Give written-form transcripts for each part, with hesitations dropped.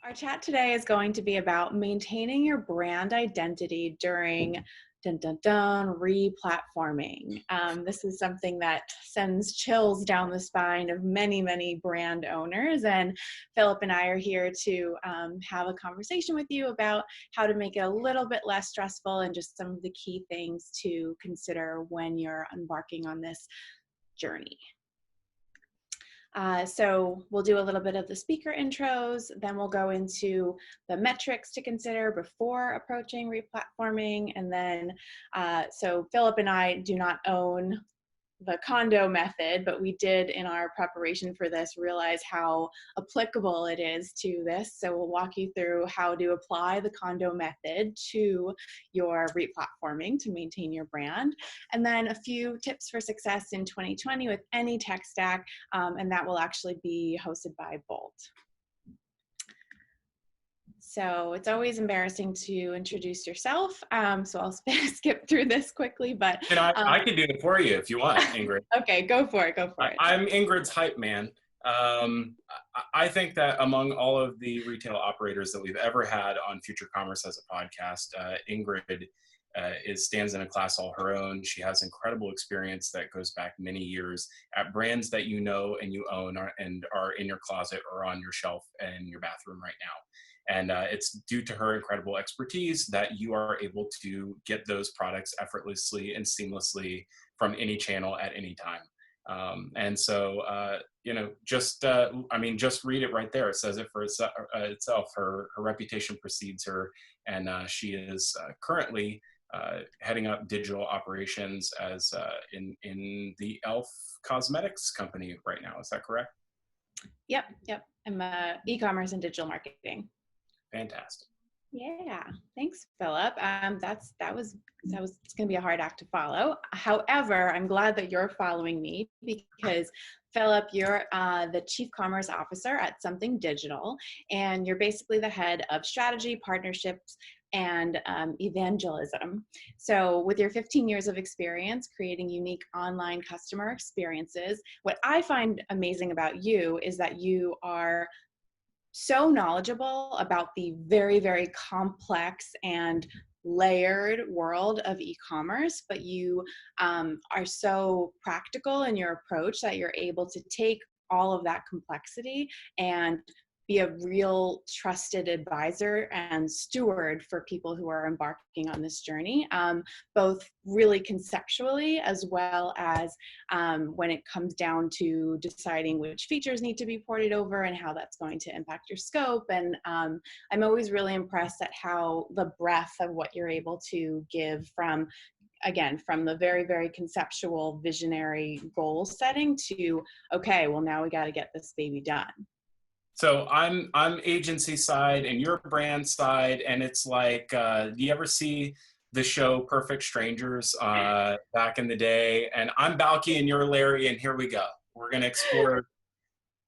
Our chat today is going to be about maintaining your brand identity during replatforming. This is something that sends chills down the spine of many, many brand owners. And Phillip and I are here to have a conversation with you about how to make it a little bit less stressful and just some of the key things to consider when you're embarking on this journey. So we'll do a little bit of the speaker intros, then we'll go into the metrics to consider before approaching replatforming, and then so Phillip and I do not own the Kondo method, but we did in our preparation for this realize how applicable it is to this. So we'll walk you through how to apply the Kondo method to your replatforming to maintain your brand. And then a few tips for success in 2020 with any tech stack, and that will actually be hosted by Bolt. So it's always embarrassing to introduce yourself. So I'll skip through this quickly, but And I can do it for you if you want, Ingrid. Okay, go for it. I'm Ingrid's hype man. I think that among all of the retail operators that we've ever had on Future Commerce as a podcast, Ingrid stands in a class all her own. She has incredible experience that goes back many years at brands that you know and you own and are in your closet or on your shelf in your bathroom right now. And it's due to her incredible expertise that you are able to get those products effortlessly and seamlessly from any channel at any time. And so, just read it right there. It says it for itself. Her reputation precedes her, and she is currently heading up digital operations as in the e.l.f. cosmetics company right now. Is that correct? Yep. I'm e-commerce and digital marketing. Fantastic. Yeah, thanks, Phillip. That was going to be a hard act to follow. However, I'm glad that you're following me because Phillip, you're the Chief Commerce Officer at Something Digital, and you're basically the head of strategy, partnerships, and evangelism. So with your 15 years of experience creating unique online customer experiences, what I find amazing about you is that you are so knowledgeable about the very, very complex and layered world of e-commerce, but you are so practical in your approach that you're able to take all of that complexity and be a real trusted advisor and steward for people who are embarking on this journey, both really conceptually as well as when it comes down to deciding which features need to be ported over and how that's going to impact your scope. And I'm always really impressed at how the breadth of what you're able to give from the very, very conceptual visionary goal setting to, okay, well, now we got to get this baby done. So I'm agency side and you're brand side, and it's like, do you ever see the show Perfect Strangers back in the day? And I'm Balky and you're Larry, and here we go. We're going to explore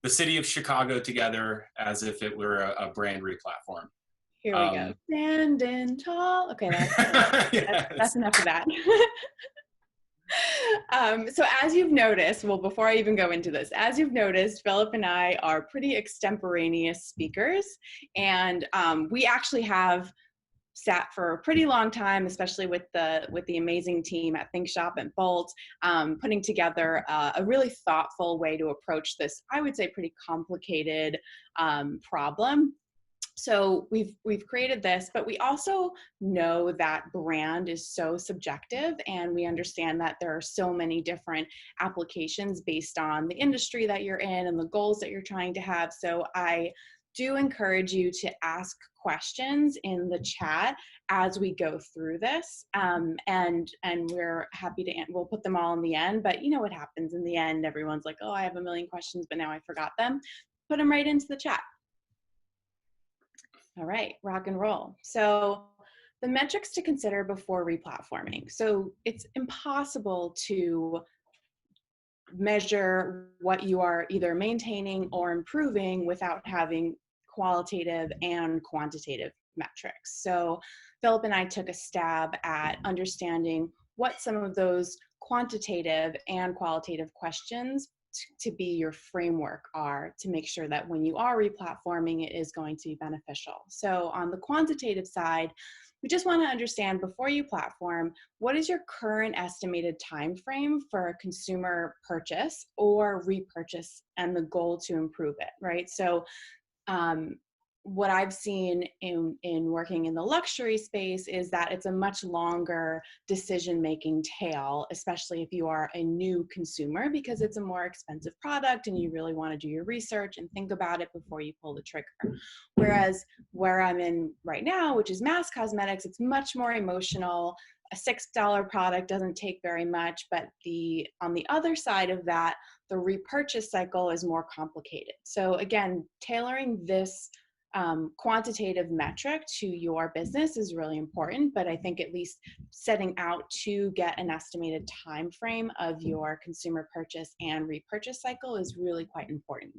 the city of Chicago together as if it were a brand replatform. Here we go. Standing tall. Okay, that's enough of that. So as you've noticed, well, before I even go into this, as you've noticed, Phillip and I are pretty extemporaneous speakers, and we actually have sat for a pretty long time, especially with the amazing team at ThinkShop and Bolt, putting together a really thoughtful way to approach this, I would say, pretty complicated problem. So we've created this, but we also know that brand is so subjective, and we understand that there are so many different applications based on the industry that you're in and the goals that you're trying to have. So I do encourage you to ask questions in the chat as we go through this, and we're happy to, we'll put them all in the end, but you know what happens in the end, everyone's like, oh, I have a million questions, but now I forgot them. Put them right into the chat. All right, rock and roll. So the metrics to consider before replatforming. So it's impossible to measure what you are either maintaining or improving without having qualitative and quantitative metrics. So Phillip and I took a stab at understanding what some of those quantitative and qualitative questions to be your framework are to make sure that when you are replatforming, it is going to be beneficial. So on the quantitative side, we just want to understand before you platform, what is your current estimated time frame for a consumer purchase or repurchase and the goal to improve it, right? So what I've seen in working in the luxury space is that it's a much longer decision-making tail, especially if you are a new consumer, because it's a more expensive product and you really want to do your research and think about it before you pull the trigger. Whereas where I'm in right now, which is mass cosmetics, it's much more emotional. A $6 product doesn't take very much, but on the other side of that, the repurchase cycle is more complicated. So again, tailoring this quantitative metric to your business is really important, but I think at least setting out to get an estimated time frame of your consumer purchase and repurchase cycle is really quite important.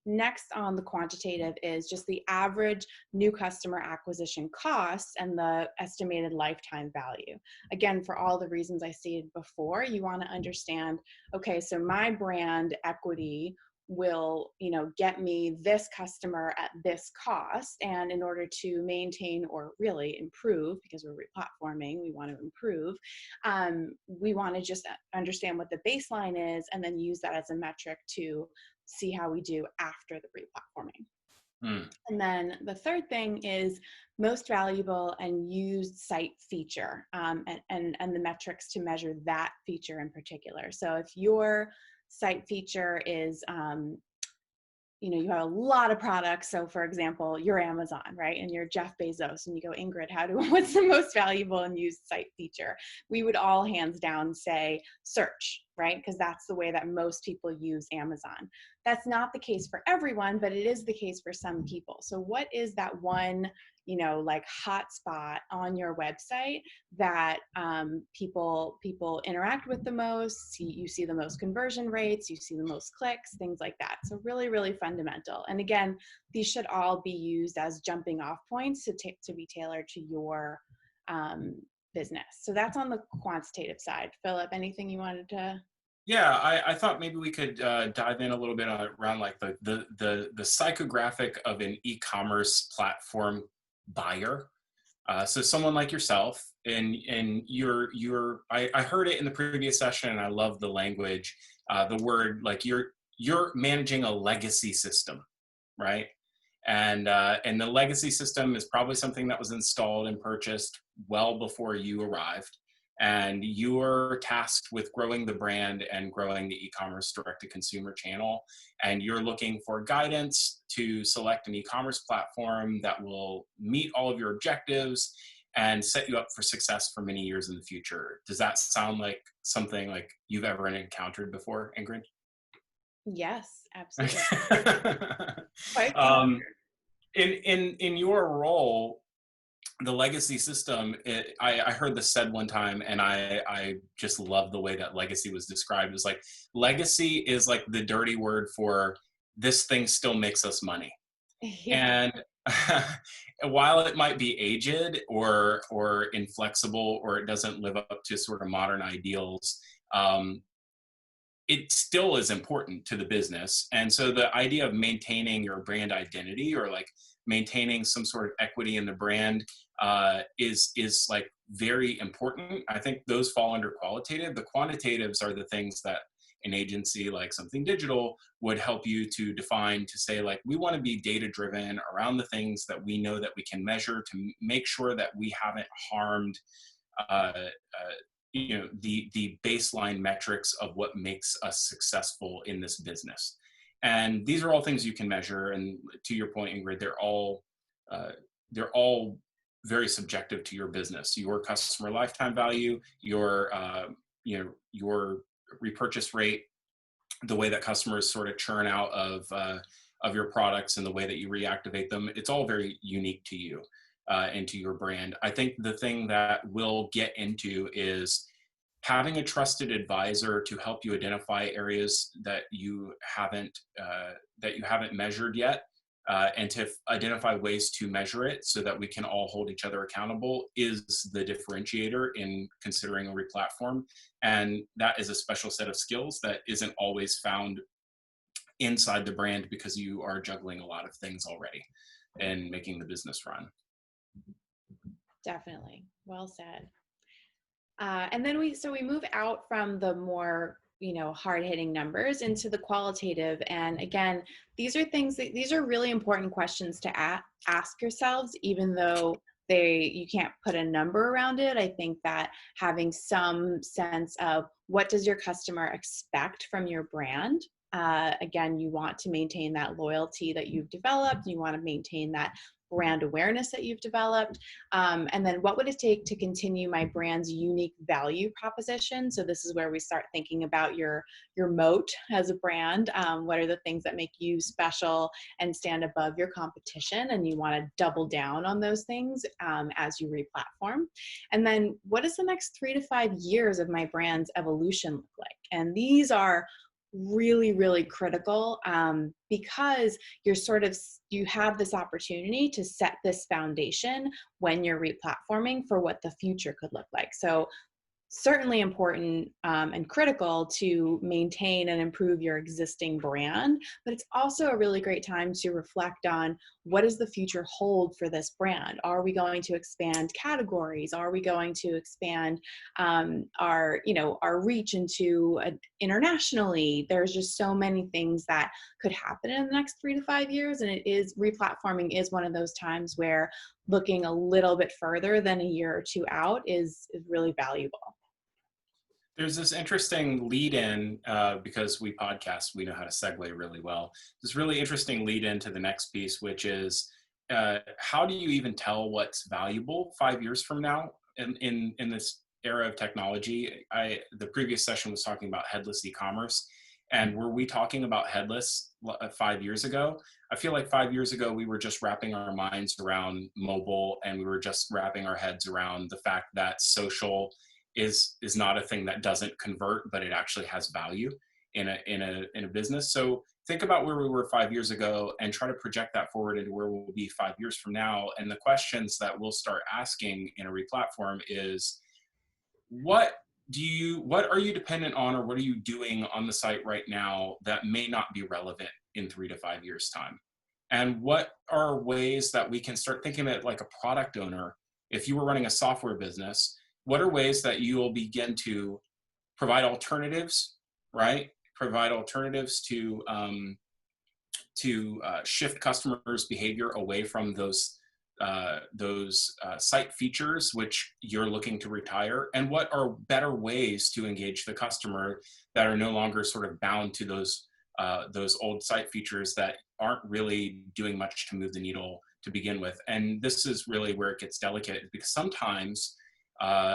Next on the quantitative is just the average new customer acquisition costs and the estimated lifetime value. Again, for all the reasons I stated before, you want to understand, okay, so my brand equity will, get me this customer at this cost. And in order to maintain or really improve, because we're replatforming, we want to improve, we want to just understand what the baseline is and then use that as a metric to see how we do after the replatforming. And then the third thing is most valuable and used site feature, and the metrics to measure that feature in particular. So if your site feature is, you have a lot of products. So for example, you're Amazon, right? And you're Jeff Bezos and you go, Ingrid, what's the most valuable and used site feature? We would all hands down say search, right? Because that's the way that most people use Amazon. That's not the case for everyone, but it is the case for some people. So what is that one, hot spot on your website that people interact with the most? You see the most conversion rates, you see the most clicks, things like that. So really, really fundamental. And again, these should all be used as jumping off points to be tailored to your business. So that's on the quantitative side. Phillip, anything you wanted to? Yeah, I thought maybe we could dive in a little bit around like the psychographic of an e-commerce platform buyer. So someone like yourself, and I heard it in the previous session, and I love the language, the word, like you're managing a legacy system, right? And the legacy system is probably something that was installed and purchased well before you arrived. And you're tasked with growing the brand and growing the e-commerce direct-to-consumer channel. And you're looking for guidance to select an e-commerce platform that will meet all of your objectives and set you up for success for many years in the future. Does that sound like something like you've ever encountered before, Ingrid? Yes, absolutely. Quite in your role, the legacy system, I heard this said one time, and I just love the way that legacy was described. It was like, legacy is like the dirty word for this thing still makes us money. Yeah. And while it might be aged or inflexible, or it doesn't live up to sort of modern ideals, it still is important to the business. And so the idea of maintaining your brand identity, or like maintaining some sort of equity in the brand, is like very important. I think those fall under qualitative. The quantitatives are the things that an agency like Something Digital would help you to define, to say, like, we want to be data driven around the things that we know that we can measure, to make sure that we haven't harmed the baseline metrics of what makes us successful in this business. And these are all things you can measure. And to your point, Ingrid, they're all very subjective to your business. Your customer lifetime value, your repurchase rate, the way that customers sort of churn out of your products, and the way that you reactivate them. It's all very unique to you and to your brand. I think the thing that we'll get into is having a trusted advisor to help you identify areas that you haven't measured yet, and to identify ways to measure it so that we can all hold each other accountable is the differentiator in considering a replatform. And that is a special set of skills that isn't always found inside the brand because you are juggling a lot of things already and making the business run. Definitely. Well said. And then we move out from the more, hard-hitting numbers into the qualitative. And again, these are really important questions to ask yourselves, even though you can't put a number around it. I think that having some sense of what does your customer expect from your brand? Again, you want to maintain that loyalty that you've developed. You want to maintain that brand awareness that you've developed. And then what would it take to continue my brand's unique value proposition? So this is where we start thinking about your moat as a brand. What are the things that make you special and stand above your competition? And you want to double down on those things as you replatform. And then what does the next 3 to 5 years of my brand's evolution look like? And these are really, really critical because you have this opportunity to set this foundation when you're replatforming for what the future could look like. So certainly important and critical to maintain and improve your existing brand, but it's also a really great time to reflect on what does the future hold for this brand? Are we going to expand categories? Are we going to expand our reach into internationally? There's just so many things that could happen in the next 3 to 5 years, and replatforming is one of those times where looking a little bit further than a year or two out is really valuable. There's this interesting lead-in, because we podcast, we know how to segue really well. This really interesting lead-in to the next piece, which is how do you even tell what's valuable 5 years from now in this era of technology? The previous session was talking about headless e-commerce, and were we talking about headless 5 years ago? I feel like 5 years ago we were just wrapping our minds around mobile, and we were just wrapping our heads around the fact that social is not a thing that doesn't convert, but it actually has value in a business. So think about where we were 5 years ago and try to project that forward into where we'll be 5 years from now. And the questions that we'll start asking in a replatform is, what are you dependent on, or what are you doing on the site right now that may not be relevant in 3 to 5 years time? And what are ways that we can start thinking of it like a product owner? If you were running a software business, what are ways that you will begin to provide alternatives, right? Provide alternatives to shift customers' behavior away from those site features which you're looking to retire, and what are better ways to engage the customer that are no longer sort of bound to those old site features that aren't really doing much to move the needle to begin with. And this is really where it gets delicate, because sometimes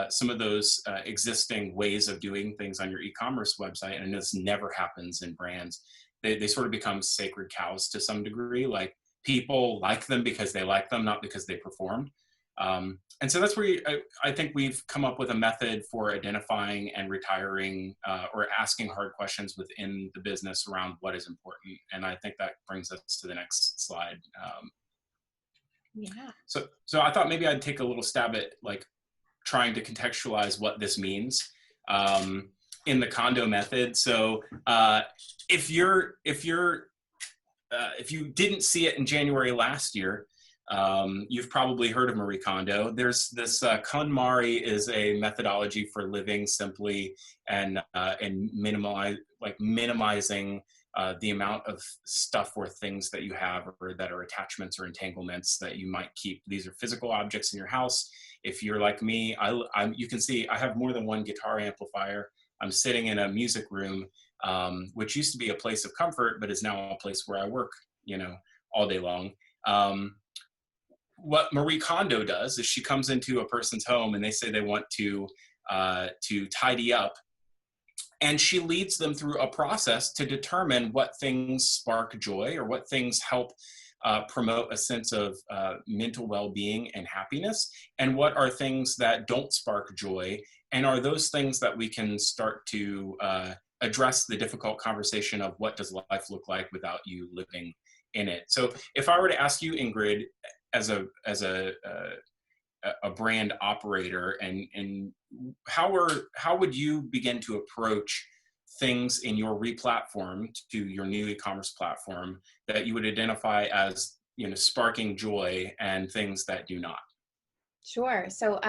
some of those existing ways of doing things on your e-commerce website, and this never happens in brands, they sort of become sacred cows to some degree. Like, people like them because they like them, not because they perform. And so that's where I think we've come up with a method for identifying and retiring or asking hard questions within the business around what is important. And I think that brings us to the next slide. Yeah. So I thought maybe I'd take a little stab at like trying to contextualize what this means in the Kondo method. So if you didn't see it in January last year, you've probably heard of Marie Kondo. There's this KonMari is a methodology for living simply and minimizing the amount of stuff or things that you have, or that are attachments or entanglements that you might keep. These are physical objects in your house. If you're like me, you can see I have more than one guitar amplifier. I'm sitting in a music room, which used to be a place of comfort, but is now a place where I work, all day long. What Marie Kondo does is she comes into a person's home and they say they want to tidy up, and she leads them through a process to determine what things spark joy, or what things help promote a sense of mental well-being and happiness, and what are things that don't spark joy, and are those things that we can start to address the difficult conversation of what does life look like without you living in it. So if I were to ask you, Ingrid, as a brand operator, and how would you begin to approach things in your replatform to your new e-commerce platform that you would identify as, sparking joy, and things that do not? Sure. So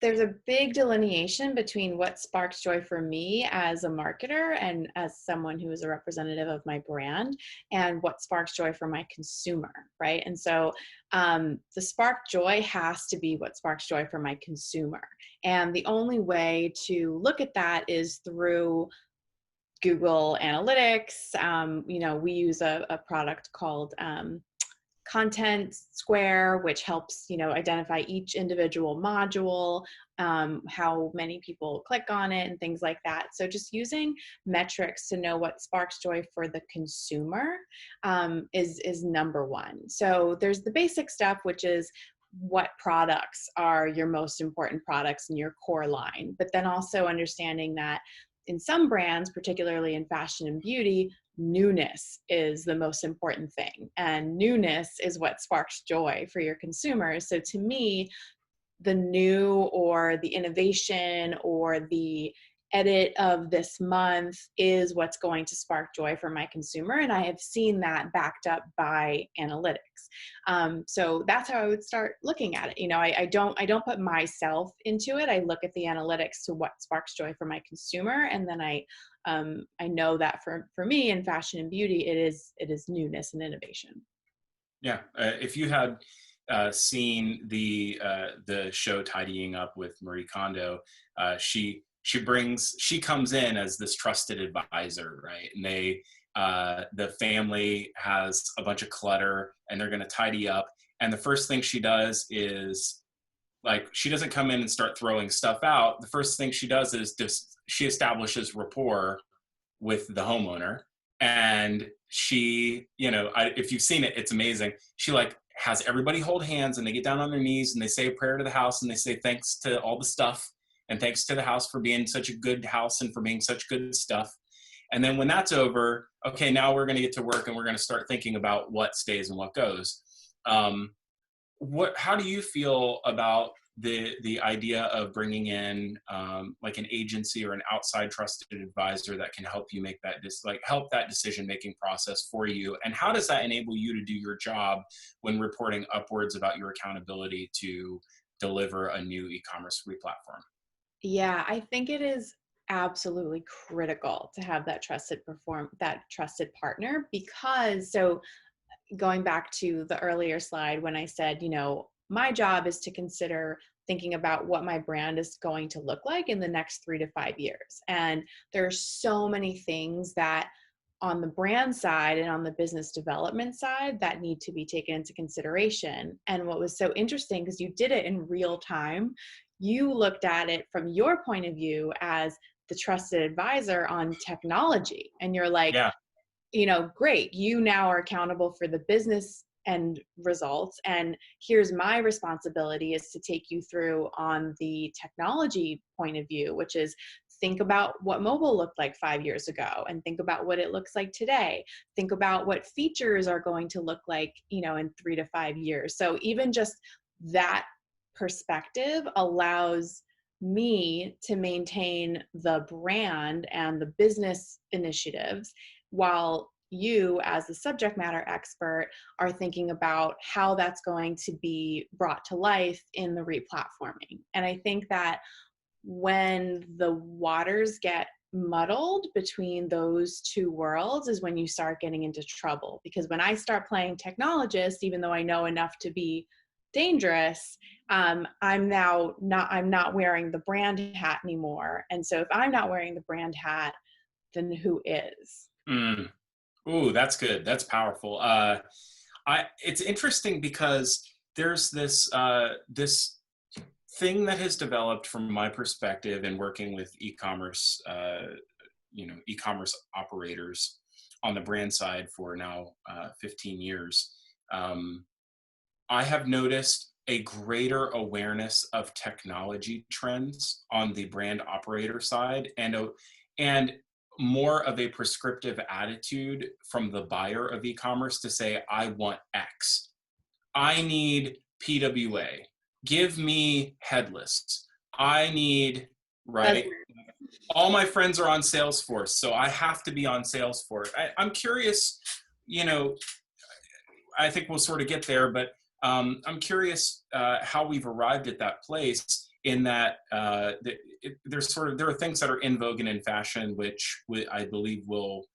there's a big delineation between what sparks joy for me as a marketer and as someone who is a representative of my brand, and what sparks joy for my consumer, right? And so the spark joy has to be what sparks joy for my consumer. And the only way to look at that is through Google Analytics. We use a product called Content Square, which helps identify each individual module, how many people click on it, and things like that. So just using metrics to know what sparks joy for the consumer is number one. So there's the basic stuff, which is what products are your most important products in your core line, but then also understanding that in some brands, particularly in fashion and beauty, newness is the most important thing. And newness is what sparks joy for your consumers. So to me, the new or the innovation or the edit of this month is what's going to spark joy for my consumer. And I have seen that backed up by analytics. So that's how I would start looking at it. I don't put myself into it. I look at the analytics to what sparks joy for my consumer. And then I know that for me in fashion and beauty, it is newness and innovation. Yeah. If you had seen the show Tidying Up with Marie Kondo, she comes in as this trusted advisor, right? And the family has a bunch of clutter and they're going to tidy up. And the first thing she does is, like, she doesn't come in and start throwing stuff out. The first thing she does is she establishes rapport with the homeowner. And she, if you've seen it, it's amazing. She has everybody hold hands and they get down on their knees and they say a prayer to the house and they say thanks to all the stuff and thanks to the house for being such a good house and for being such good stuff. And then when that's over, okay, now we're going to get to work and we're going to start thinking about what stays and what goes. How do you feel about the idea of bringing in like an agency or an outside trusted advisor that can help you make that help that decision-making process for you? And how does that enable you to do your job when reporting upwards about your accountability to deliver a new e-commerce replatform? Yeah, I think it is absolutely critical to have that trusted partner, because going back to the earlier slide when I said, my job is to consider thinking about what my brand is going to look like in the next 3 to 5 years. And there's so many things that on the brand side and on the business development side that need to be taken into consideration. And what was so interesting, because you did it in real time, you looked at it from your point of view as the trusted advisor on technology. And you're like, Yeah. Great, you now are accountable for the business end results. And here's my responsibility is to take you through on the technology point of view, which is think about what mobile looked like 5 years ago and think about what it looks like today. Think about what features are going to look like, in 3 to 5 years. So even just that perspective allows me to maintain the brand and the business initiatives, while you as the subject matter expert are thinking about how that's going to be brought to life in the replatforming. And I think that when the waters get muddled between those two worlds is when you start getting into trouble. Because when I start playing technologist, even though I know enough to be dangerous, I'm not wearing the brand hat anymore. And so if I'm not wearing the brand hat, then who is? Ooh, that's good. That's powerful. It's interesting because there's this thing that has developed from my perspective in working with e-commerce, e-commerce operators on the brand side for now 15 years. I have noticed a greater awareness of technology trends on the brand operator side, and and more of a prescriptive attitude from the buyer of e-commerce to say, I want X. I need PWA. Give me headless. I need, right? All my friends are on Salesforce, so I have to be on Salesforce. I'm curious, you know, I think we'll sort of get there, but I'm curious how we've arrived at that place in that there are things that are in vogue and in fashion, which I believe will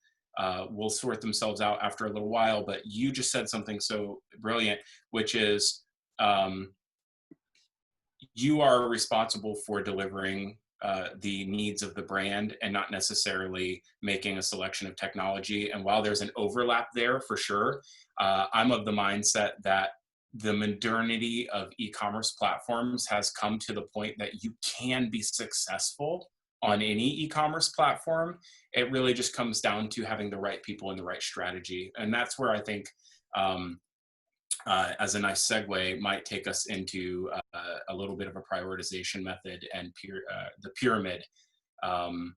sort themselves out after a little while. But you just said something so brilliant, which is you are responsible for delivering the needs of the brand and not necessarily making a selection of technology. And while there's an overlap there for sure, I'm of the mindset that the modernity of e-commerce platforms has come to the point that you can be successful on any e-commerce platform. It really just comes down to having the right people and the right strategy. And that's where I think, as a nice segue, might take us into a little bit of a prioritization method and the pyramid. Go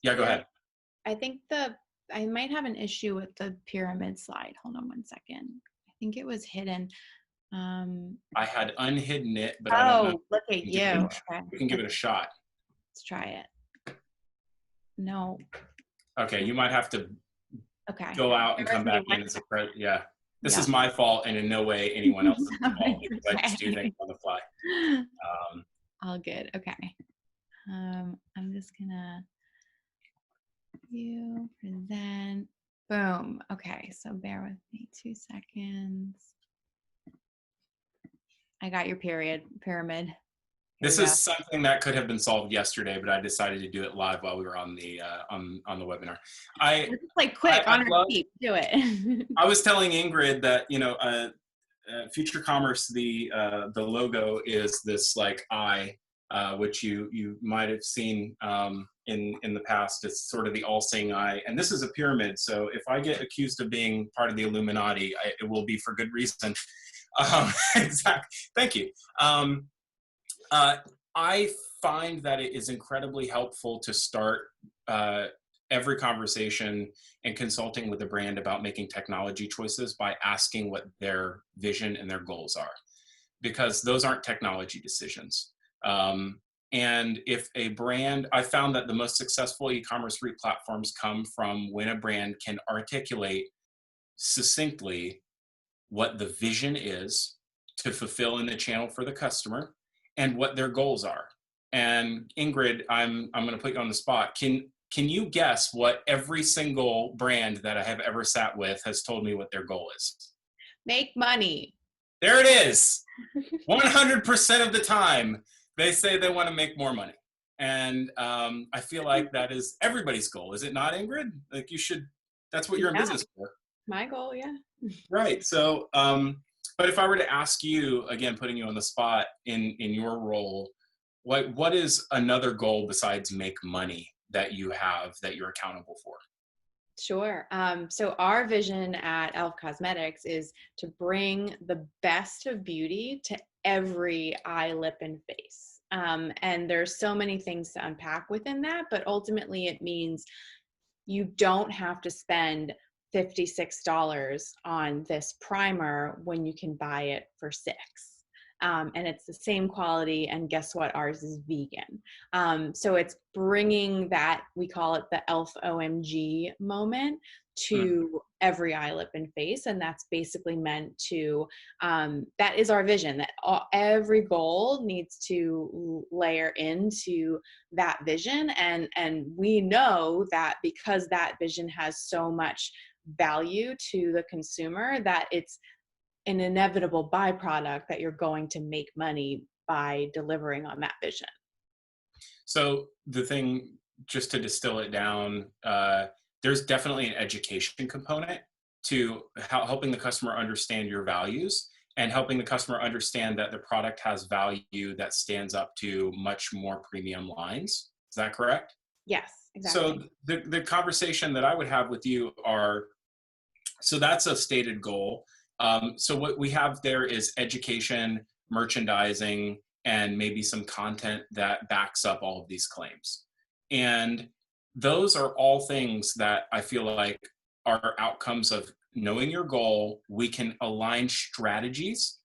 ahead. I think I might have an issue with the pyramid slide. Hold on one second. I think it was hidden. I had unhidden it, but I don't know. Look at you. We can give it a shot. Let's try it. No. Okay, you might have to go out and come back in. Yeah. This is my fault, and in no way anyone else's fault, because I just do things on the fly. All good. Okay. I'm just gonna present. Boom. Okay, so bear with me 2 seconds. I got your pyramid. This is something that could have been solved yesterday, but I decided to do it live while we were on the webinar. Quick on our feet, do it. I was telling Ingrid that Future Commerce, the logo is this like eye, which you might have seen in the past. It's sort of the all-seeing eye, and this is a pyramid. So if I get accused of being part of the Illuminati, it will be for good reason. Exactly. Thank you. I find that it is incredibly helpful to start every conversation and consulting with a brand about making technology choices by asking what their vision and their goals are, because those aren't technology decisions. And if a brand, I found that the most successful e-commerce replatforms come from when a brand can articulate succinctly what the vision is to fulfill in the channel for the customer and what their goals are. And Ingrid, I'm going to put you on the spot. Can you guess what every single brand that I have ever sat with has told me what their goal is? Make money. There it is. 100% of the time, they say they want to make more money. And I feel like that is everybody's goal. Is it not, Ingrid? Like that's what you're in business for. My goal, yeah. Right. So, but if I were to ask you, again, putting you on the spot in your role, what is another goal besides make money that you have that you're accountable for? Sure. So our vision at e.l.f. Cosmetics is to bring the best of beauty to every eye, lip, and face. And there's so many things to unpack within that, but ultimately it means you don't have to spend $56 on this primer when you can buy it for $6. And it's the same quality, and guess what? Ours is vegan. So it's bringing that, we call it the e.l.f. OMG moment to every eye, lip, and face. And that's basically meant to, that is our vision, that every goal needs to layer into that vision. And we know that because that vision has so much value to the consumer, that it's an inevitable byproduct that you're going to make money by delivering on that vision. So the thing, just to distill it down, there's definitely an education component to helping the customer understand your values and helping the customer understand that the product has value that stands up to much more premium lines. Is that correct? Yes, exactly. So the conversation that I would have with you so that's a stated goal. So what we have there is education, merchandising, and maybe some content that backs up all of these claims. And those are all things that I feel like are outcomes of knowing your goal. We can align strategies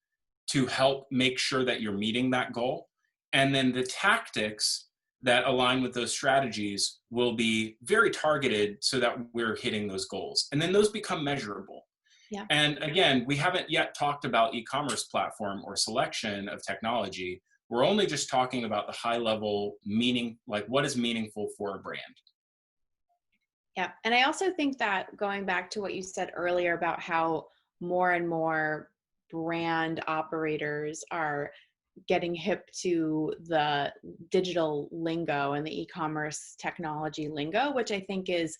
to help make sure that you're meeting that goal. And then the tactics that align with those strategies will be very targeted so that we're hitting those goals. And then those become measurable. Yeah. And again, we haven't yet talked about e-commerce platform or selection of technology. We're only just talking about the high level meaning, like what is meaningful for a brand. Yeah. And I also think that going back to what you said earlier about how more and more brand operators are getting hip to the digital lingo and the e-commerce technology lingo, which I think is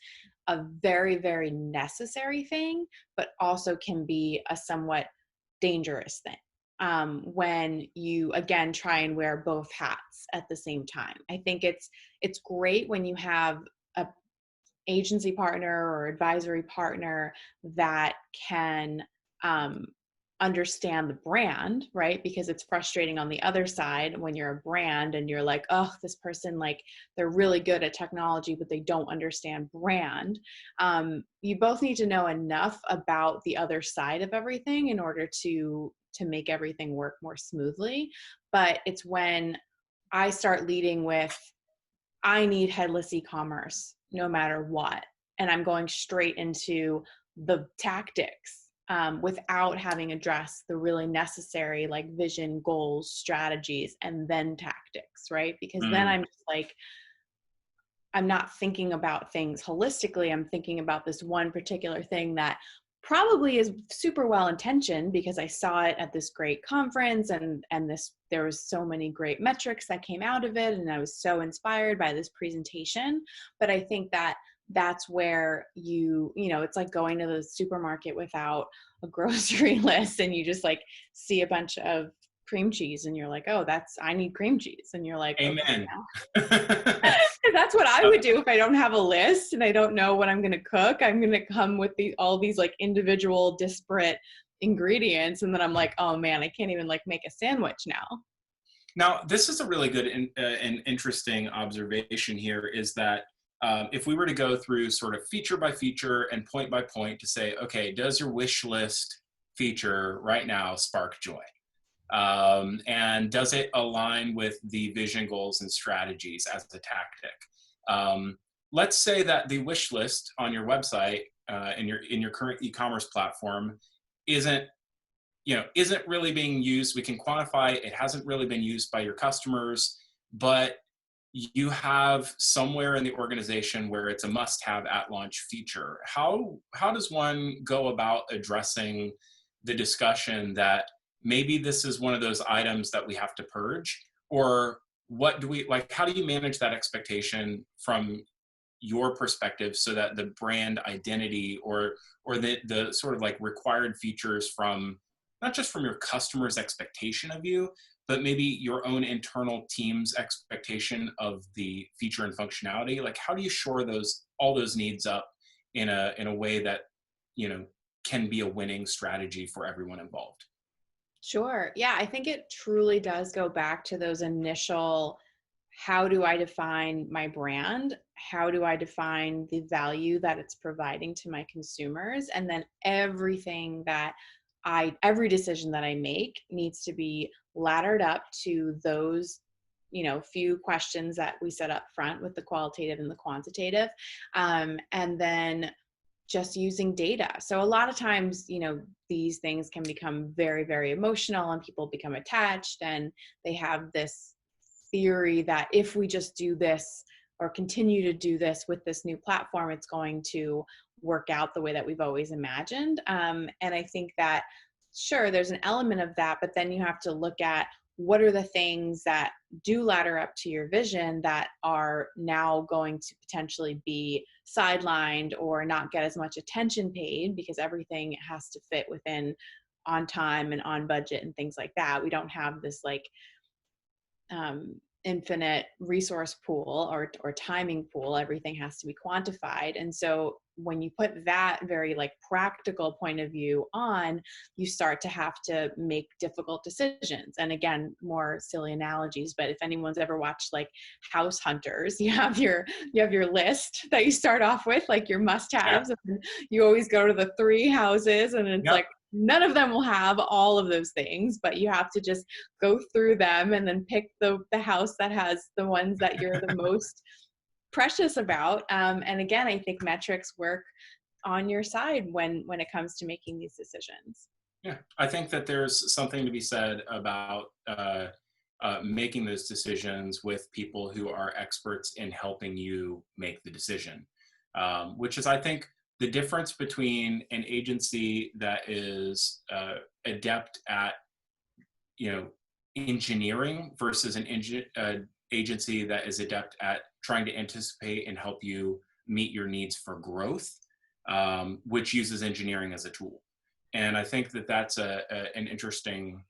a very, very necessary thing, but also can be a somewhat dangerous thing when you again try and wear both hats at the same time. I think it's great when you have a agency partner or advisory partner that can understand the brand, right? Because it's frustrating on the other side when you're a brand and you're like, oh, this person, like, they're really good at technology, but they don't understand brand. You both need to know enough about the other side of everything in order to make everything work more smoothly. But it's when I start leading with, I need headless e-commerce no matter what. And I'm going straight into the tactics without having addressed the really necessary like vision, goals, strategies, and then tactics, right? Because then I'm just like, I'm not thinking about things holistically. I'm thinking about this one particular thing that probably is super well intentioned because I saw it at this great conference and there was so many great metrics that came out of it. And I was so inspired by this presentation. But I think that that's where it's like going to the supermarket without a grocery list and you just like see a bunch of cream cheese and you're like, oh, I need cream cheese. And you're like, Amen. okay, that's what I would do if I don't have a list and I don't know what I'm going to cook. I'm going to come with all these like individual disparate ingredients. And then I'm like, oh man, I can't even like make a sandwich now. Now, this is a really good and interesting observation here is that if we were to go through sort of feature by feature and point by point to say, okay, does your wish list feature right now spark joy? And does it align with the vision, goals, and strategies as a tactic? Let's say that the wish list on your website in your current e-commerce platform isn't really being used. We can quantify it hasn't really been used by your customers, but you have somewhere in the organization where it's a must-have at launch feature. How does one go about addressing the discussion that maybe this is one of those items that we have to purge? Or what do we like? How do you manage that expectation from your perspective so that the brand identity or the sort of like required features from not just from your customer's expectation of you, but maybe your own internal team's expectation of the feature and functionality? Like, how do you shore all those needs up in a way that can be a winning strategy for everyone involved? Sure. Yeah, I think it truly does go back to those initial, how do I define my brand? How do I define the value that it's providing to my consumers? And then every decision that I make needs to be laddered up to those, few questions that we set up front with the qualitative and the quantitative. And then just using data. So a lot of times, these things can become very, very emotional and people become attached and they have this theory that if we just do this or continue to do this with this new platform, it's going to work out the way that we've always imagined. And I think that, sure, there's an element of that, but then you have to look at what are the things that do ladder up to your vision that are now going to potentially be sidelined or not get as much attention paid because everything has to fit within on time and on budget and things like that. We don't have this like infinite resource pool or timing pool. Everything has to be quantified. And so when you put that very like practical point of view on, you start to have to make difficult decisions. And again, more silly analogies, but if anyone's ever watched like House Hunters, you have your list that you start off with, like your must-haves, and you always go to the 3 houses, and it's like none of them will have all of those things, but you have to just go through them and then pick the house that has the ones that you're the most precious about. And again, I think metrics work on your side when it comes to making these decisions. Yeah, I think that there's something to be said about making those decisions with people who are experts in helping you make the decision, which is, I think, the difference between an agency that is adept at, engineering versus an agency that is adept at trying to anticipate and help you meet your needs for growth, which uses engineering as a tool. And I think that that's an interesting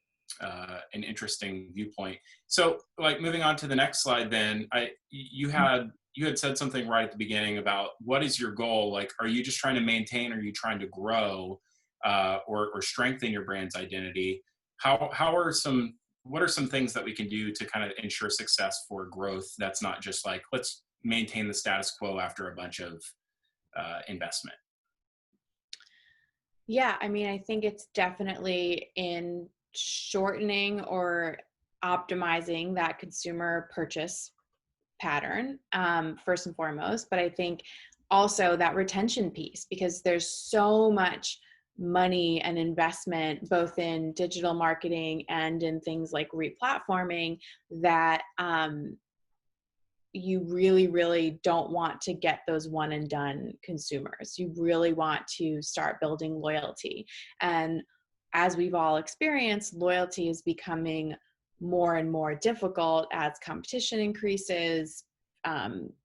viewpoint. So, like, moving on to the next slide, then you had said something right at the beginning about what is your goal? Like, are you just trying to maintain? Or are you trying to grow or strengthen your brand's identity? What are some things that we can do to kind of ensure success for growth? That's not just like, let's maintain the status quo after a bunch of investment. Yeah, I mean, I think it's definitely in shortening or optimizing that consumer purchase pattern, first and foremost. But I think also that retention piece, because there's so much money and investment both in digital marketing and in things like replatforming that you really, really don't want to get those one and done consumers. You really want to start building loyalty. And as we've all experienced, loyalty is becoming more and more difficult as competition increases.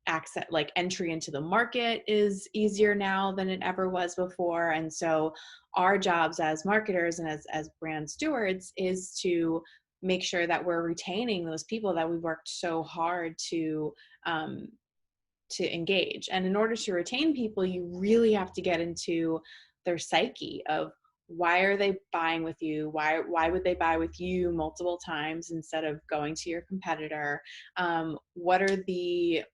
Access, like entry into the market, is easier now than it ever was before. And so our jobs as marketers and as brand stewards is to make sure that we're retaining those people that we've worked so hard to engage. And in order to retain people, you really have to get into their psyche of, why are they buying with you? Why would they buy with you multiple times instead of going to your competitor? What are the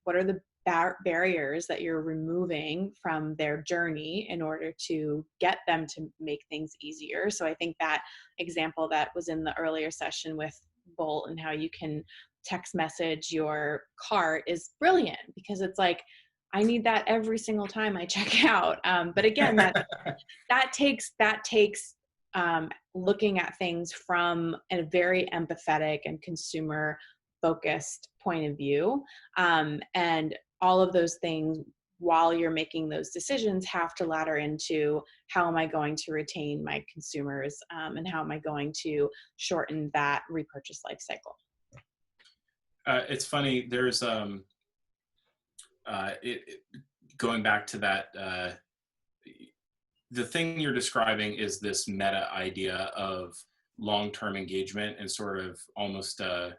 barriers that you're removing from their journey in order to get them to make things easier? So I think that example that was in the earlier session with Bolt and how you can text message your cart is brilliant, because it's like, I need that every single time I check out. But again, that takes looking at things from a very empathetic and consumer focused point of view. And all of those things, while you're making those decisions, have to ladder into, how am I going to retain my consumers, and how am I going to shorten that repurchase life cycle? It's funny, there's going back to that, the thing you're describing is this meta idea of long-term engagement and sort of almost a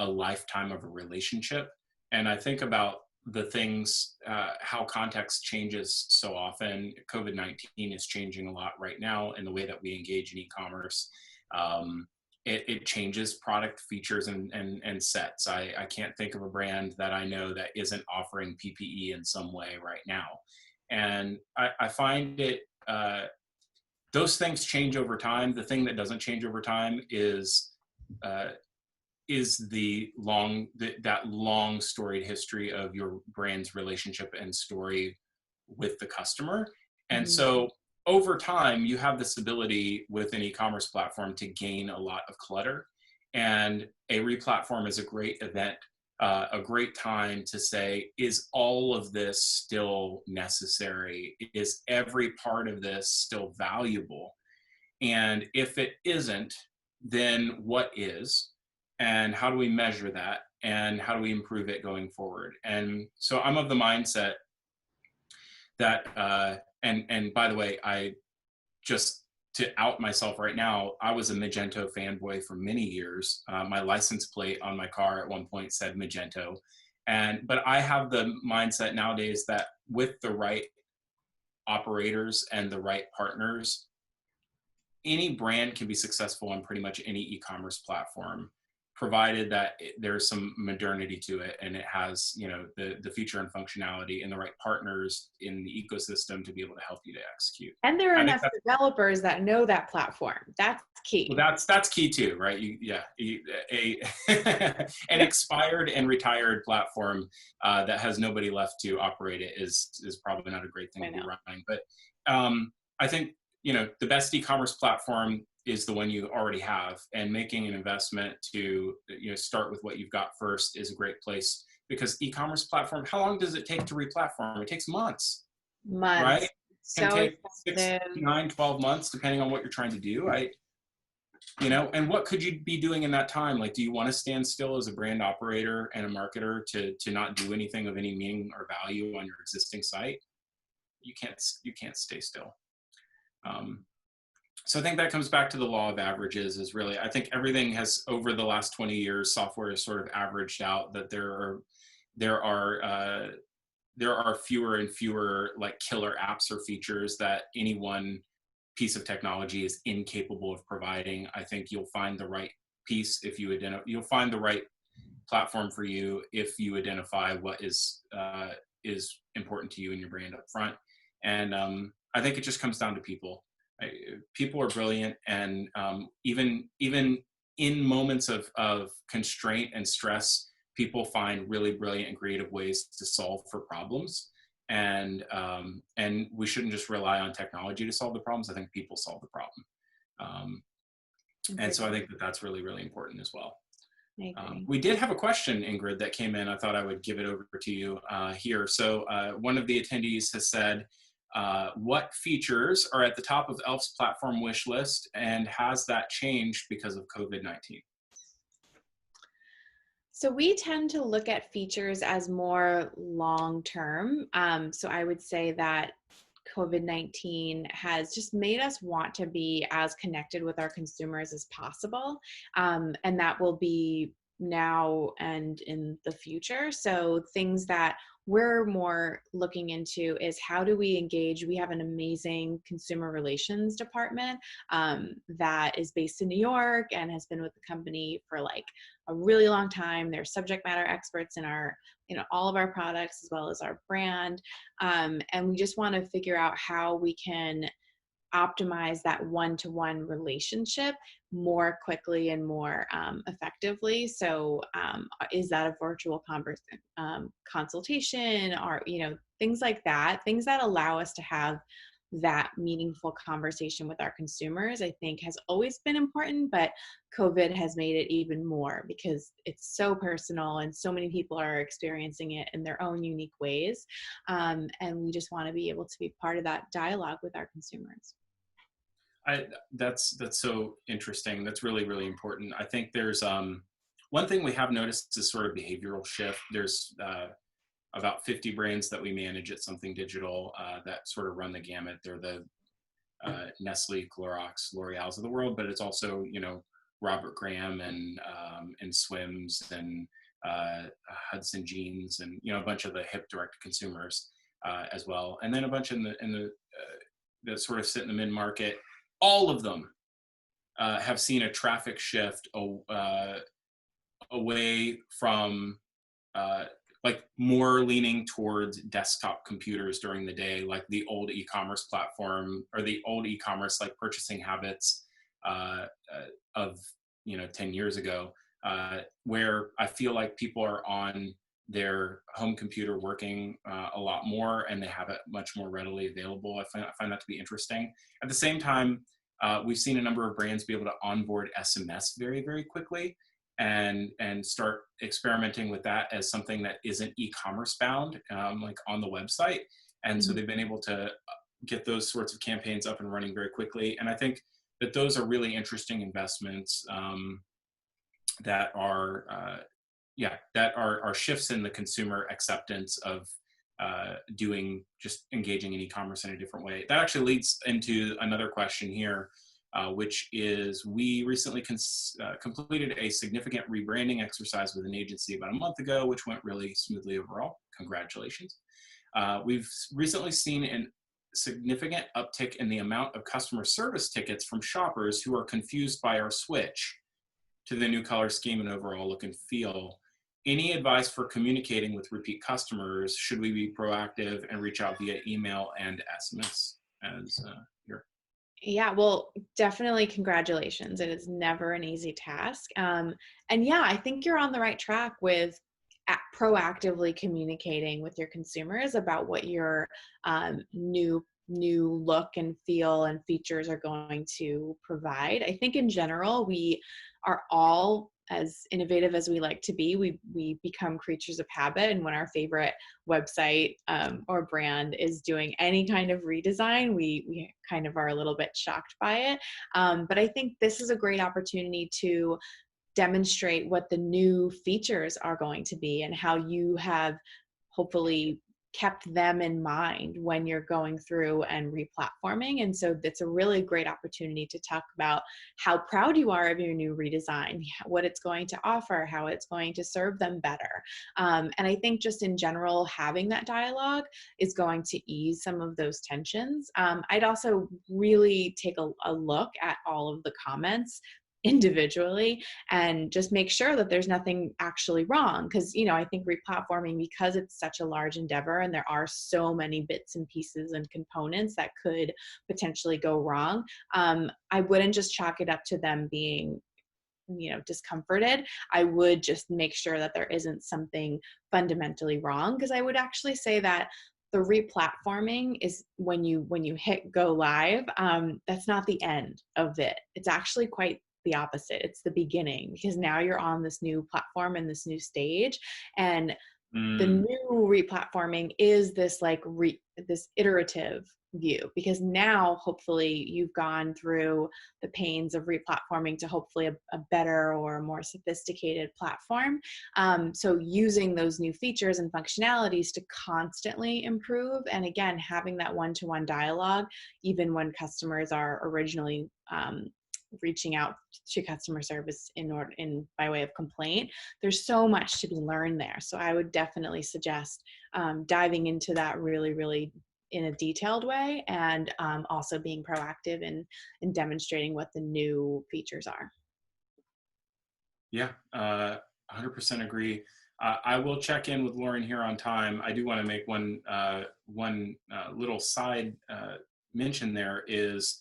lifetime of a relationship. And I think about the things, how context changes so often. COVID-19 is changing a lot right now in the way that we engage in e-commerce. It changes product features and sets. I can't think of a brand that I know that isn't offering PPE in some way right now. And I find it, those things change over time. The thing that doesn't change over time is that long storied history of your brand's relationship and story with the customer. And Mm-hmm. So over time, you have this ability with an e-commerce platform to gain a lot of clutter. And a replatform is a great event, a great time to say, is all of this still necessary? Is every part of this still valuable? And if it isn't, then what is? And how do we measure that? And how do we improve it going forward? And so I'm of the mindset that, and by the way, I just, to out myself right now, I was a Magento fanboy for many years. My license plate on my car at one point said Magento. But I have the mindset nowadays that with the right operators and the right partners, any brand can be successful on pretty much any e-commerce platform, provided that there's some modernity to it and it has, you know, the feature and functionality and the right partners in the ecosystem to be able to help you to execute. And there are I think enough developers that know that platform. That's key. well, that's key too, right? An expired and retired platform that has nobody left to operate it is probably not a great thing to be running. But I think, you know, the best e-commerce platform is the one you already have, and making an investment to, you know, start with what you've got first is a great place, because e-commerce platform, how long does it take to replatform? It takes months, right? It can So take 6, expensive. 9, 12 months, depending on what you're trying to do. You know, and what could you be doing in that time? Like, do you want to stand still as a brand operator and a marketer to not do anything of any meaning or value on your existing site? You can't stay still. So I think that comes back to the law of averages. Is really, I think everything has, over the last 20 years, software has sort of averaged out that there are fewer and fewer like killer apps or features that any one piece of technology is incapable of providing. I think you'll find the right piece if you you'll find the right platform for you if you identify what is important to you and your brand up front. And I think it just comes down to people. People are brilliant, and even in moments of constraint and stress, people find really brilliant and creative ways to solve for problems. And we shouldn't just rely on technology to solve the problems. I think people solve the problem. And so I think that's really, really important as well. We did have a question, Ingrid, that came in. I thought I would give it over to you here. So one of the attendees has said, what features are at the top of e.l.f.'s platform wish list, and has that changed because of COVID-19? So we tend to look at features as more long-term. So I would say that COVID-19 has just made us want to be as connected with our consumers as possible. And that will be now and in the future. So things that we're more looking into is, how do we engage? We have an amazing consumer relations department that is based in New York and has been with the company for like a really long time. They're subject matter experts in our, you know, all of our products as well as our brand. And we just want to figure out how we can optimize that one-to-one relationship more quickly and more effectively. So is that a virtual consultation, or, you know, things like that, things that allow us to have that meaningful conversation with our consumers, I think has always been important, but COVID has made it even more because it's so personal and so many people are experiencing it in their own unique ways. And we just want to be able to be part of that dialogue with our consumers. That's so interesting. That's really, really important. I think there's one thing we have noticed is sort of behavioral shift. There's about 50 brands that we manage at Something Digital that sort of run the gamut. They're the Nestle, Clorox, L'Oreal's of the world, but it's also, you know, Robert Graham and Swims and Hudson Jeans, and, you know, a bunch of the hip direct consumers as well, and then a bunch in the that sort of sit in the mid market. All of them have seen a traffic shift away from like more leaning towards desktop computers during the day, like the old e-commerce platform, or the old e-commerce like purchasing habits of, you know, 10 years ago, where I feel like people are on their home computer working a lot more, and they have it much more readily available. I find that to be interesting. At the same time, we've seen a number of brands be able to onboard SMS very, very quickly, and start experimenting with that as something that isn't e-commerce bound, like on the website. And so they've been able to get those sorts of campaigns up and running very quickly. And I think that those are really interesting investments that are shifts in the consumer acceptance of engaging in e-commerce in a different way. That actually leads into another question here, which is, we recently completed a significant rebranding exercise with an agency about a month ago, which went really smoothly overall. Congratulations. We've recently seen significant uptick in the amount of customer service tickets from shoppers who are confused by our switch to the new color scheme and overall look and feel. Any advice for communicating with repeat customers? Should we be proactive and reach out via email and SMS as your? Yeah, well, definitely congratulations. It is never an easy task. And yeah, I think you're on the right track with proactively communicating with your consumers about what your new look and feel and features are going to provide. I think in general, we are all as innovative as we like to be. We become creatures of habit, and when our favorite website or brand is doing any kind of redesign, we kind of are a little bit shocked by it. But I think this is a great opportunity to demonstrate what the new features are going to be and how you have hopefully kept them in mind when you're going through and replatforming. And so that's a really great opportunity to talk about how proud you are of your new redesign, what it's going to offer, how it's going to serve them better. And I think just in general, having that dialogue is going to ease some of those tensions. I'd also really take a look at all of the comments individually and just make sure that there's nothing actually wrong, because I think replatforming, because it's such a large endeavor and there are so many bits and pieces and components that could potentially go wrong, I wouldn't just chalk it up to them being discomforted. I would just make sure that there isn't something fundamentally wrong, because I would actually say that the replatforming is when you hit go live, that's not the end of it. It's actually quite the opposite. It's the beginning, because now you're on this new platform and this new stage, and the new replatforming is this this iterative view, because now hopefully you've gone through the pains of replatforming to hopefully a better or more sophisticated platform. So using those new features and functionalities to constantly improve, and again, having that one-to-one dialogue, even when customers are originally reaching out to customer service by way of complaint. There's so much to be learned there. So I would definitely suggest diving into that really, really in a detailed way, and also being proactive in demonstrating what the new features are. Yeah, 100% agree. I will check in with Lauren here on time. I do want to make one little side mention. There is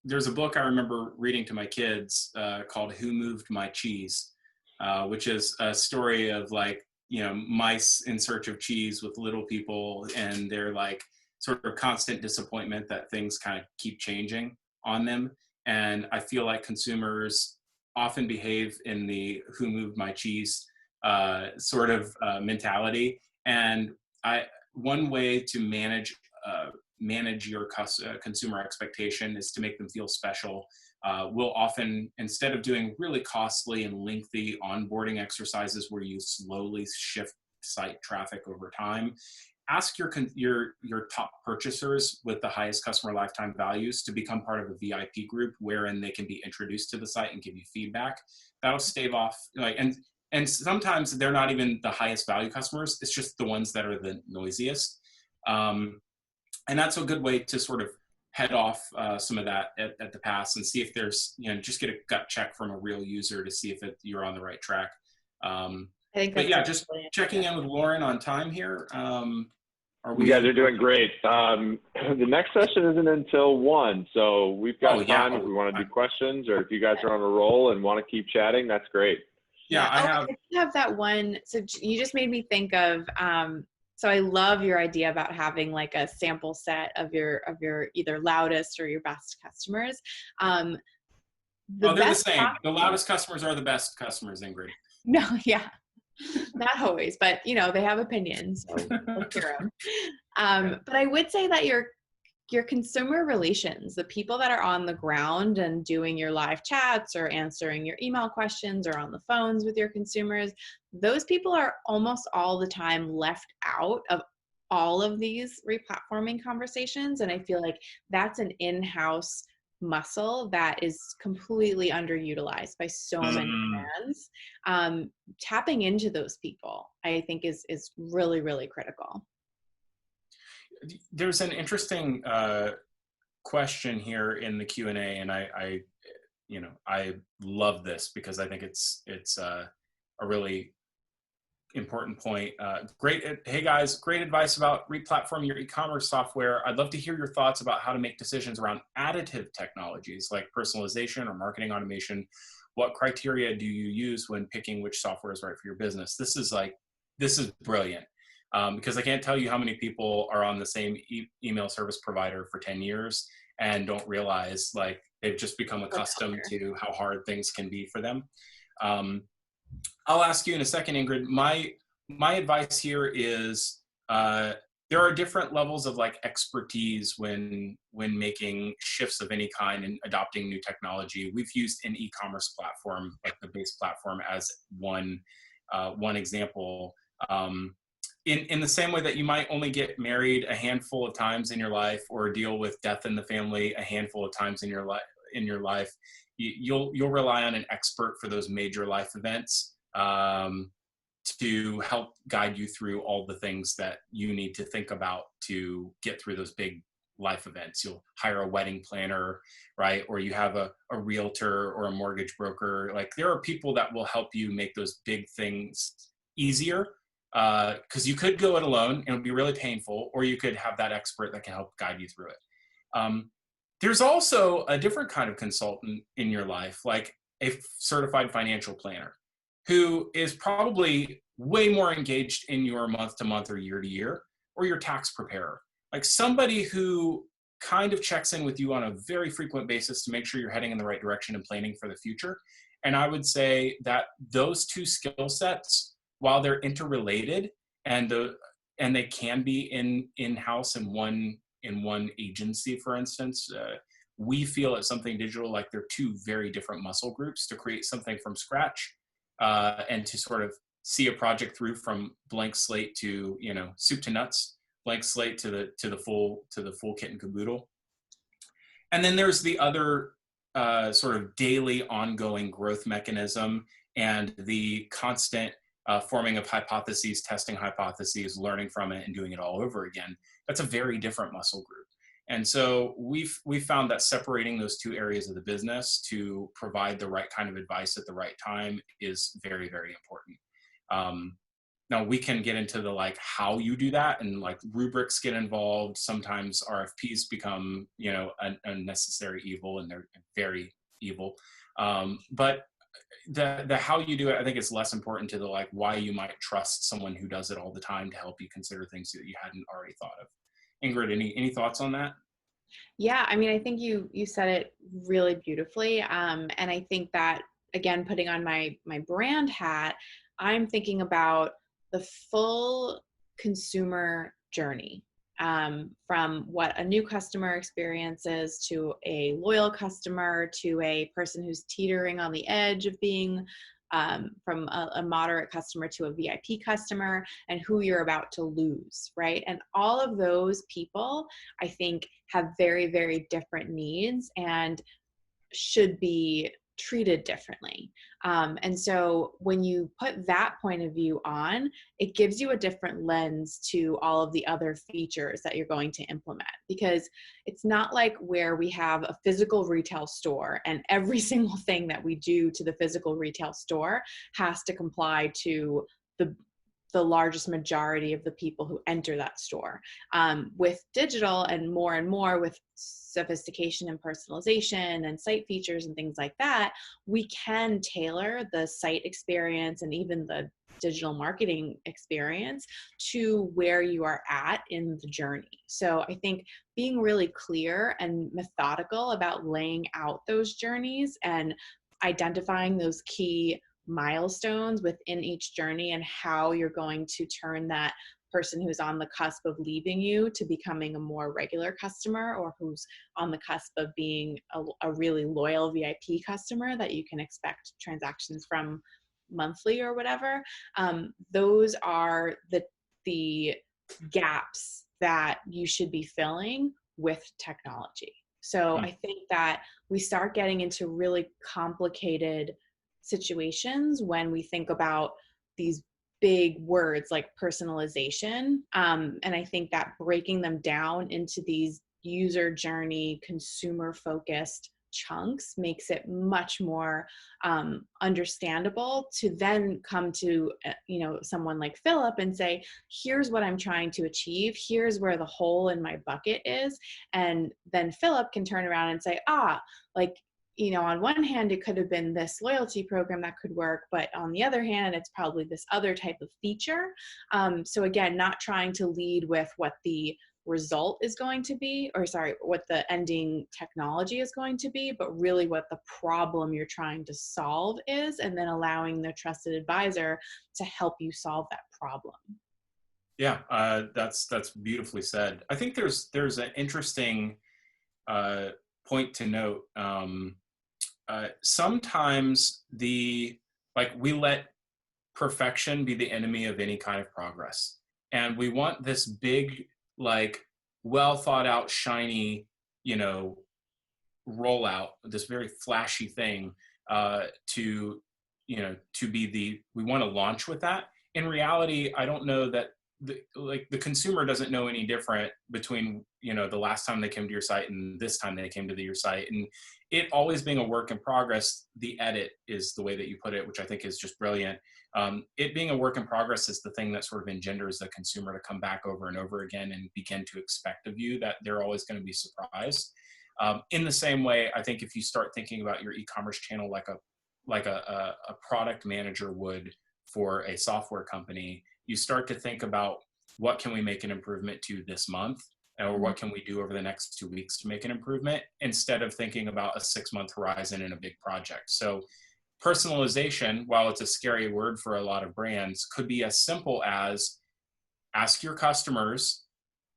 there's a book I remember reading to my kids called Who Moved My Cheese, which is a story of mice in search of cheese with little people, and their sort of constant disappointment that things kind of keep changing on them. And I feel like consumers often behave in the who moved my cheese sort of mentality. And one way to manage your consumer expectation is to make them feel special. We'll often, instead of doing really costly and lengthy onboarding exercises where you slowly shift site traffic over time, ask your top purchasers with the highest customer lifetime values to become part of a VIP group wherein they can be introduced to the site and give you feedback. That'll stave off, and sometimes they're not even the highest value customers. It's just the ones that are the noisiest. And that's a good way to sort of head off some of that at the pass, and see if there's, just get a gut check from a real user to see if you're on the right track. I think but yeah, just checking in with Lauren on time here. You guys are doing great. The next session isn't until 1, so we've got time if we want to do questions, or if you guys are on a roll and want to keep chatting, that's great. Yeah, I have that one. So you just made me think of, so I love your idea about having like a sample set of your either loudest or your best customers. They're the same. The loudest customers are the best customers, Ingrid. No, yeah. Not always, but they have opinions, so let's hear them. But I would say that your consumer relations, the people that are on the ground and doing your live chats or answering your email questions or on the phones with your consumers, those people are almost all the time left out of all of these replatforming conversations. And I feel like that's an in-house muscle that is completely underutilized by so many brands. Tapping into those people, I think, is really, really critical. there's an interesting question here in the Q&A, and I love this because I think it's a really important point. Hey guys, great advice about replatforming your e-commerce software. I'd love to hear your thoughts about how to make decisions around additive technologies like personalization or marketing automation. What criteria do you use when picking which software is right for your business? This is brilliant. Because I can't tell you how many people are on the same email service provider for 10 years and don't realize like they've just become accustomed to how hard things can be for them. I'll ask you in a second, Ingrid. My advice here is there are different levels of like expertise when making shifts of any kind and adopting new technology. We've used an e-commerce platform, like the base platform, as one example. In the same way that you might only get married a handful of times in your life, or deal with death in the family a handful of times in your life, you'll rely on an expert for those major life events to help guide you through all the things that you need to think about to get through those big life events. You'll hire a wedding planner, right? Or you have a realtor or a mortgage broker. Like, there are people that will help you make those big things easier. Because you could go it alone and it would be really painful, or you could have that expert that can help guide you through it. There's also a different kind of consultant in your life, like a certified financial planner, who is probably way more engaged in your month to month or year to year, or your tax preparer, like somebody who kind of checks in with you on a very frequent basis to make sure you're heading in the right direction and planning for the future. And I would say that those two skill sets, while they're interrelated and they can be in-house in one agency, for instance, we feel at Something Digital like they're two very different muscle groups to create something from scratch, and to sort of see a project through from blank slate to, soup to nuts, blank slate to the full kit and caboodle. And then there's the other sort of daily ongoing growth mechanism and the constant forming of hypotheses, testing hypotheses, learning from it, and doing it all over again. That's a very different muscle group. And so we've found that separating those two areas of the business to provide the right kind of advice at the right time is very, very important. Now we can get into the how you do that, and rubrics get involved. Sometimes RFPs become a necessary evil, and they're very evil. But the how you do it, I think, is less important to the why you might trust someone who does it all the time to help you consider things that you hadn't already thought of. Ingrid, any thoughts on that? Yeah, I mean, I think you said it really beautifully. And I think that, again, putting on my brand hat, I'm thinking about the full consumer journey, from what a new customer experiences to a loyal customer to a person who's teetering on the edge of being from a moderate customer to a VIP customer, and who you're about to lose, right? And all of those people, I think, have very, very different needs and should be treated differently. And so when you put that point of view on, it gives you a different lens to all of the other features that you're going to implement, because it's not like where we have a physical retail store and every single thing that we do to the physical retail store has to comply to the largest majority of the people who enter that store. With digital and more with sophistication and personalization and site features and things like that, we can tailor the site experience and even the digital marketing experience to where you are at in the journey. So I think being really clear and methodical about laying out those journeys and identifying those key milestones within each journey and how you're going to turn that person who's on the cusp of leaving you to becoming a more regular customer, or who's on the cusp of being a really loyal VIP customer that you can expect transactions from monthly or whatever. Those are the gaps that you should be filling with technology. So I think that we start getting into really complicated situations when we think about these big words like personalization. And I think that breaking them down into these user journey, consumer focused chunks makes it much more understandable to then come to someone like Phillip and say, here's what I'm trying to achieve, here's where the hole in my bucket is. And then Phillip can turn around and say, like, on one hand, it could have been this loyalty program that could work, but on the other hand, it's probably this other type of feature. So again, not trying to lead with what the result is going to be, what the ending technology is going to be, but really what the problem you're trying to solve is, and then allowing the trusted advisor to help you solve that problem. Yeah, that's beautifully said. I think there's an interesting point to note. Sometimes we let perfection be the enemy of any kind of progress, and we want this big, well thought out, shiny, rollout, this very flashy thing to be we want to launch with that. In reality, I don't know that the consumer doesn't know any different between the last time they came to your site and this time they came to your site, and it always being a work in progress. The edit is the way that you put it, which I think is just brilliant. It being a work in progress is the thing that sort of engenders the consumer to come back over and over again and begin to expect of you that they're always going to be surprised. In the same way, I think if you start thinking about your e-commerce channel like a product manager would for a software company, you start to think about what can we make an improvement to this month, or what can we do over the next 2 weeks to make an improvement, instead of thinking about a 6-month horizon in a big project. So personalization, while it's a scary word for a lot of brands, could be as simple as ask your customers.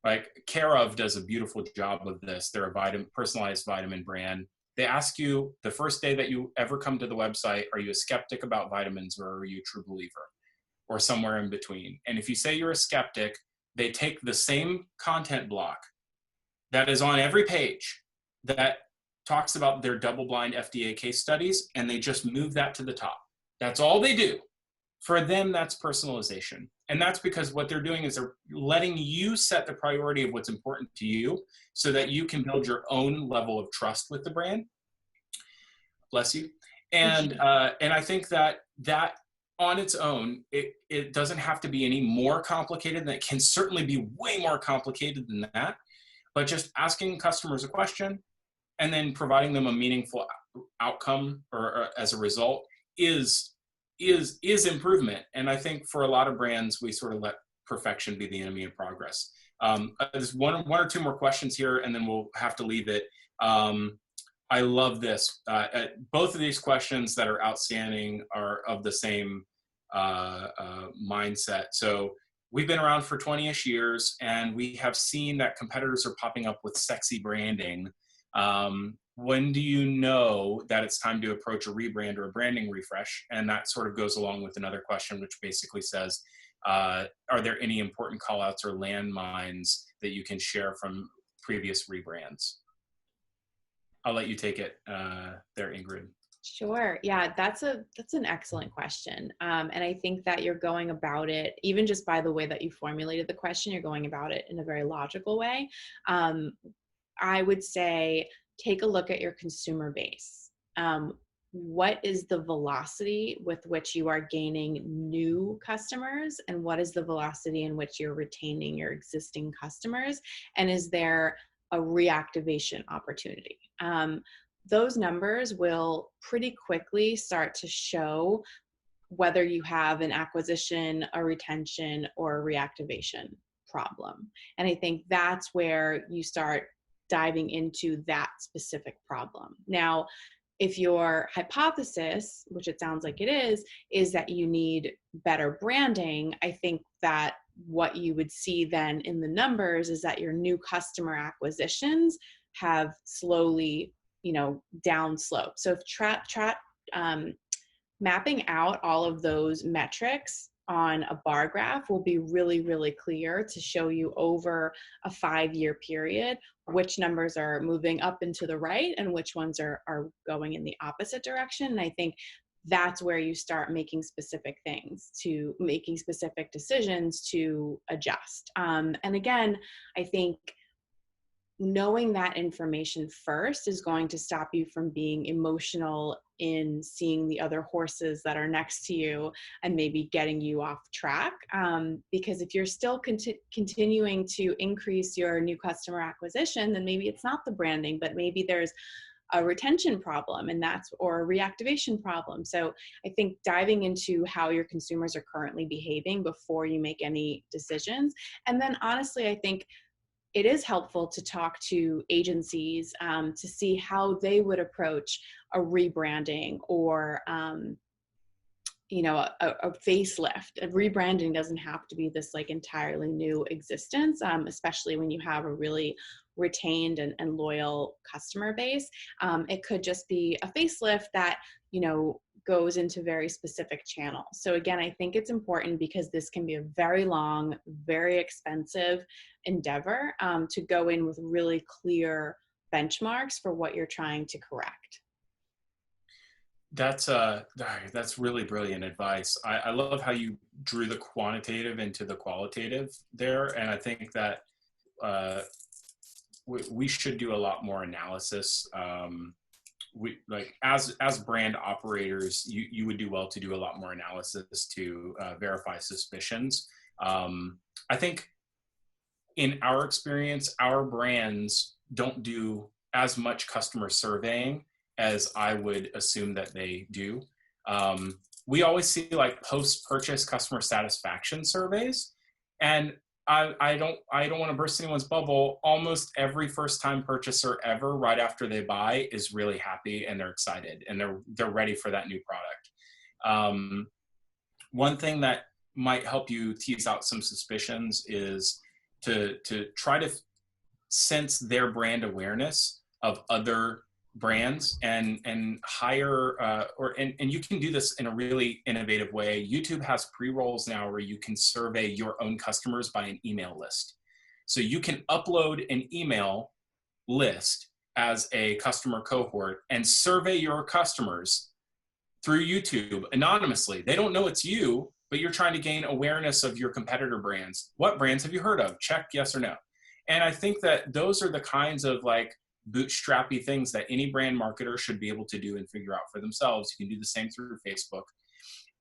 Like Care of does a beautiful job of this. They're a personalized vitamin brand. They ask you the first day that you ever come to the website, are you a skeptic about vitamins, or are you a true believer, or somewhere in between? And if you say you're a skeptic, they take the same content block that is on every page that talks about their double-blind FDA case studies, and they just move that to the top. That's all they do. For them, that's personalization. And that's because what they're doing is they're letting you set the priority of what's important to you so that you can build your own level of trust with the brand. Bless you. And I think that on its own, it doesn't have to be any more complicated. That can certainly be way more complicated than that. But just asking customers a question and then providing them a meaningful outcome or as a result is improvement. And I think for a lot of brands, we sort of let perfection be the enemy of progress. There's one or two more questions here, and then we'll have to leave it. I love this. Both of these questions that are outstanding are of the same mindset. So we've been around for 20-ish years, and we have seen that competitors are popping up with sexy branding. When do you know that it's time to approach a rebrand or a branding refresh? And that sort of goes along with another question, which basically says, are there any important callouts or landmines that you can share from previous rebrands? I'll let you take it there, Ingrid. Sure. Yeah, that's an excellent question. And I think that you're going about it, even just by the way that you formulated the question, you're going about it in a very logical way. I would say, take a look at your consumer base. What is the velocity with which you are gaining new customers, and what is the velocity in which you're retaining your existing customers? And is there a reactivation opportunity? Those numbers will pretty quickly start to show whether you have an acquisition, a retention, or a reactivation problem. And I think that's where you start diving into that specific problem. Now, if your hypothesis, which it sounds like it is that you need better branding, I think that what you would see then in the numbers is that your new customer acquisitions have slowly, downslope. So if mapping out all of those metrics on a bar graph will be really, really clear to show you over a 5-year period which numbers are moving up and to the right and which ones are going in the opposite direction. And I think that's where you start making specific decisions to adjust. And again, I think knowing that information first is going to stop you from being emotional in seeing the other horses that are next to you and maybe getting you off track. Because if you're still continuing to increase your new customer acquisition, then maybe it's not the branding, but maybe there's a retention problem or a reactivation problem. So I think diving into how your consumers are currently behaving before you make any decisions. And then honestly, I think it is helpful to talk to agencies to see how they would approach a rebranding or a facelift. A rebranding doesn't have to be this like entirely new existence, especially when you have a really retained and loyal customer base. It could just be a facelift that, goes into very specific channels. So again, I think it's important because this can be a very long, very expensive endeavor to go in with really clear benchmarks for what you're trying to correct. That's really brilliant advice. I love how you drew the quantitative into the qualitative there. And I think that we should do a lot more analysis. We like as brand operators, you would do well to do a lot more analysis to verify suspicions. I think in our experience, our brands don't do as much customer surveying as I would assume that they do. We always see like post-purchase customer satisfaction surveys, and I don't want to burst anyone's bubble. Almost every first-time purchaser ever, right after they buy, is really happy and they're excited and they're ready for that new product. One thing that might help you tease out some suspicions is to try to sense their brand awareness of other brands and hire and you can do this in a really innovative way. YouTube has pre-rolls now where you can survey your own customers by an email list. So you can upload an email list as a customer cohort and survey your customers through YouTube anonymously. They don't know it's you, but you're trying to gain awareness of your competitor brands. What brands have you heard of? Check yes or no. And I think that those are the kinds of like bootstrappy things that any brand marketer should be able to do and figure out for themselves. You can do the same through Facebook.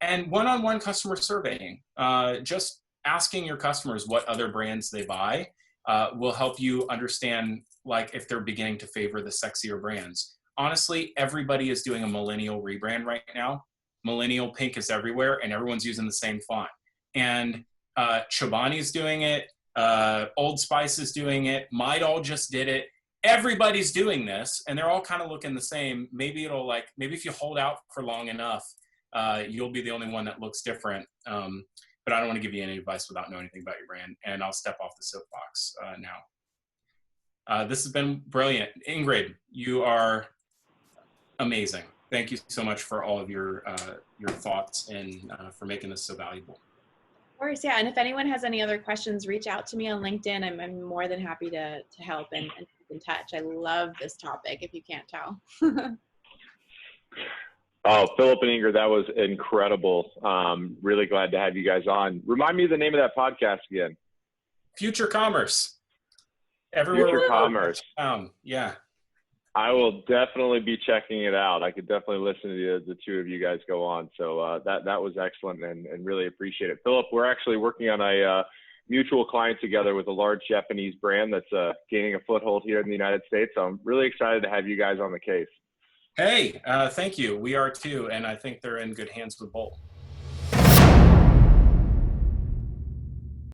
And one-on-one customer surveying, just asking your customers what other brands they buy will help you understand like if they're beginning to favor the sexier brands. Honestly, everybody is doing a millennial rebrand right now. Millennial pink is everywhere and everyone's using the same font. And Chobani's doing it. Old Spice is doing it. Midol just did it. Everybody's doing this and they're all kind of looking the same. Maybe if you hold out for long enough, you'll be the only one that looks different. But I don't want to give you any advice without knowing anything about your brand, and I'll step off the soapbox now. This has been brilliant. Ingrid, you are amazing. Thank you so much for all of your thoughts and for making this so valuable. Of course, yeah. And if anyone has any other questions, reach out to me on LinkedIn. I'm more than happy to help and keep in touch. I love this topic, if you can't tell. Oh, Phillip and Ingrid, that was incredible. Really glad to have you guys on. Remind me of the name of that podcast again. Future Commerce. Everywhere. Future Commerce. Yeah. I will definitely be checking it out. I could definitely listen to the two of you guys go on. So that was excellent and really appreciate it. Phillip, we're actually working on a mutual client together with a large Japanese brand that's gaining a foothold here in the United States. So I'm really excited to have you guys on the case. Hey, thank you. We are too. And I think they're in good hands with Bolt.